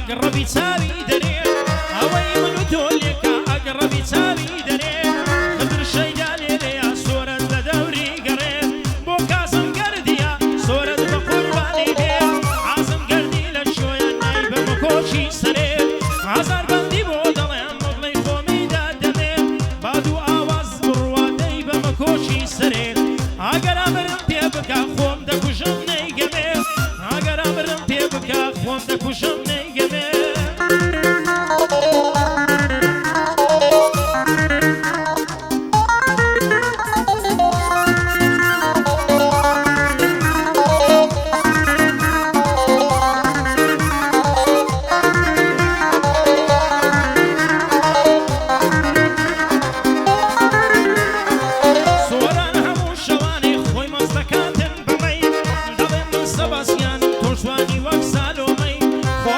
ئەگەڕەبی چاوی دەرێ ئەوەی من و تۆ لێکە ئەگەڕەبی چاوی دەرێ خدر شەیدا لێرەیە سۆرەت لە دەوری گەڕێ بۆ کازم گەردیە سۆرەت بە قوربانی بێ عازم گەردی لە شۆیە نای بەمە کۆچی سەرێ هەزار بەندی بۆ دەڵێم مەڵەی خۆمی دادەمێ باد و ئاواز بڕوادەی بەمە کۆچی سەرێ ئەگەر ئەمرم پێ بکە خۆم دەکوژم نەیگەمێ ئەگەر ئەمرم پێ بکە خۆم دەکوژم نەیگەمێ شب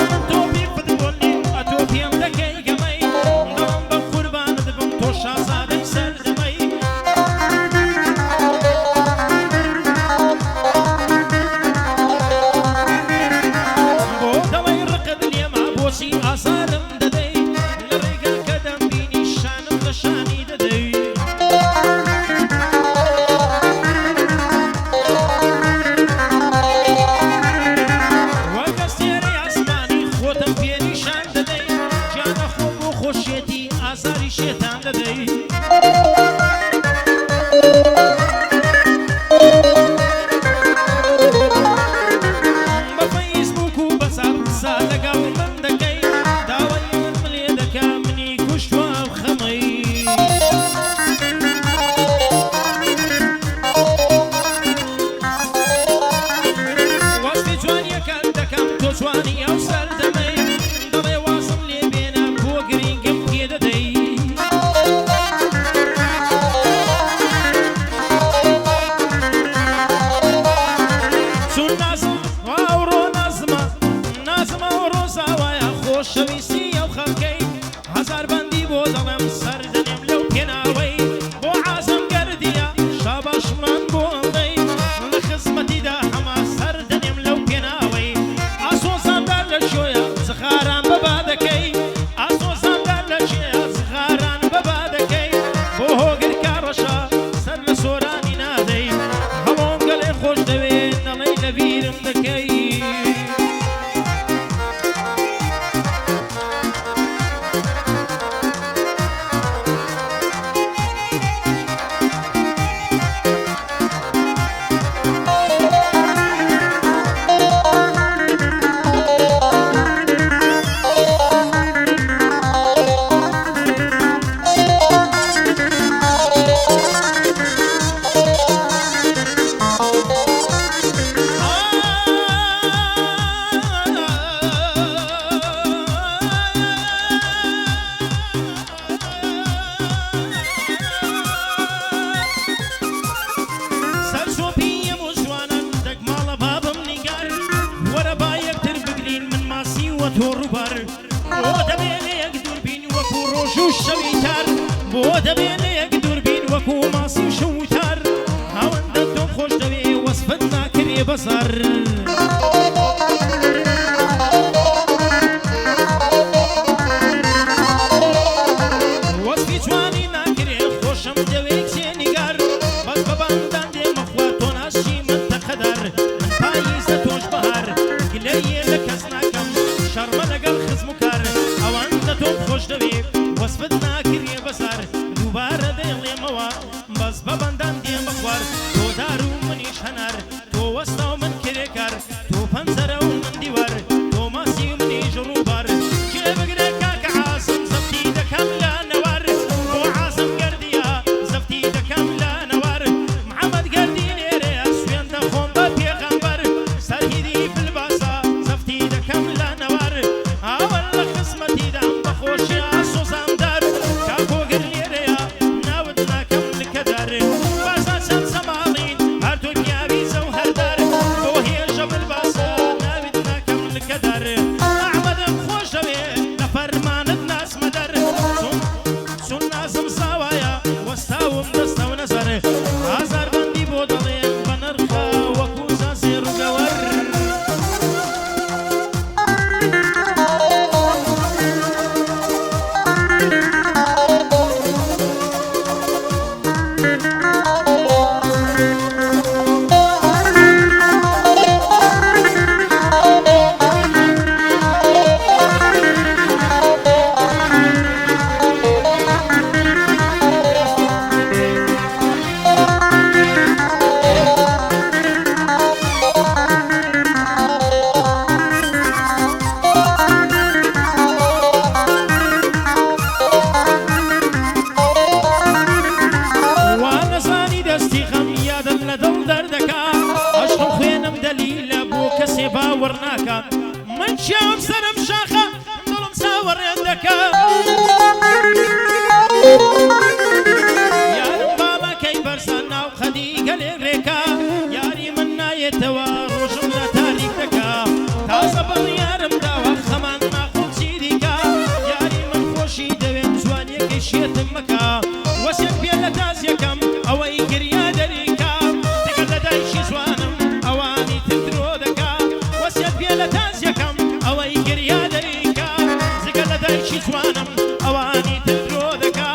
دایکی جوانم ئەوانی تدرۆ دەکا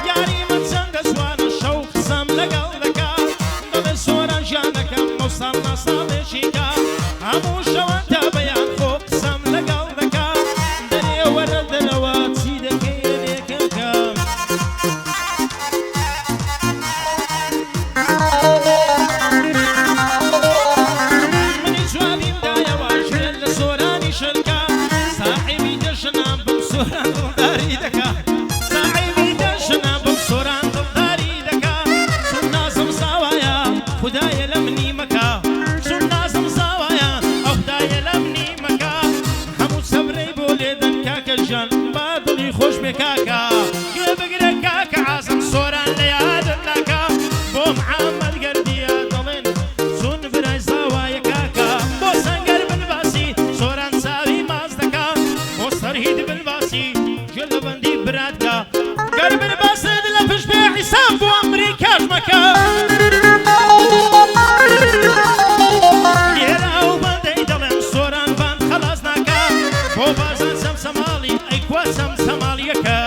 یاری من چەندە جوانە شەو قسەم لەگەڵ دەکا دەڵێ سۆران ژیانەکەم مەوساڵ ناساڵێکیکە هەموو شەوەندە بەیان خۆ قسەم لەگەڵ دەکا دەرێ وەرە دەرەوە چی دەکەی لێکەکەم منی جوابیم دایەوە ژێر لە سۆرانی شەرکە ساحیبی دەژنام بم سۆران دڵداری دەکا ساحیبی دەژنام بم سۆران دڵداری دەکا چون نازم زاوایە خودایە لە منی مەکە چون نازم زاوایە ئەو خودایە لە منی مەکە هەموو سەبرەی بۆ لێدەن کاکە ژیان با دڵی خۆش بێ کاکە گوێ بگرە کاکە عازم سۆران لە یادت ناکە بۆ محەممەد گەردیە دەڵێن چون برای زاوایە کاکە بۆ سەنگەر بنباسی سۆران چاوی ماز دەکا بۆ سەرهید بنباسی گوێ لە بەندی براتکە گەر بنباسێت لە پشت بێ حیساب بۆ ئەمریکاش مەکە لێرە ئەو بەندەی دەڵێم سۆران بان خەلاص ناکە بۆ بازان سەمسەماڵی ئەی کوا سەمسەماڵیەکە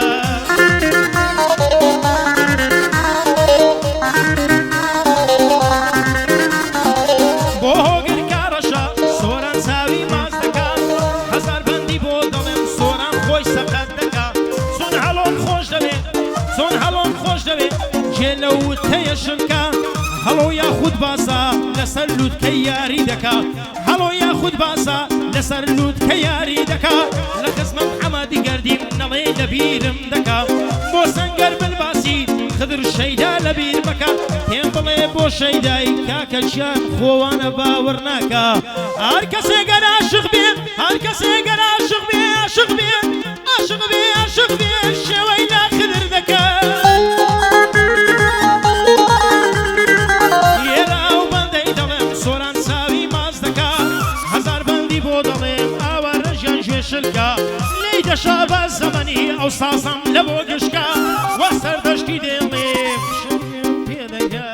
بۆ هۆگر کارەشە سۆران چاوی ماز دەکا هەزار بەندی بۆ دەڵێم سۆران خۆی سەقەت دەکا چۆن هەڵۆم خۆش دەوێت چۆن هەڵۆم خۆش دەوێت جێ لە وتەیە شنکە هەڵۆ یاخود باسە لەسەر لووتکەی یاری دەکا هەڵۆ یاخود باسە لەسەر لووتکە یاری دەکا لە خزمە محەممەدی گەردیم نەڵێ لەبیرم دەکا بۆ سەنگەر بنباسی خدر شەیدا لەبیر بکە پێم بڵێ بۆ شەیدای کاکە گیان خۆوانە باوەڕ ناکە هەر کەسێگەر عاشق بێ هەر کەسێگەر عاشق بێ عاشق بێ عاشق بێ عاشق بێ شێوەی لا خدر دەکە لێرە ئەو بەندەی دەڵێم سۆران چاوی ماز دەکا هەزار بەندی بۆ دەڵێم ئاوارە ژیان ژێشلکە لێی دەشا بە زەمەنی ئەو سازم لە بۆ گشکە وا سەردەشتی دێڵێ شەوێ پێ دەگە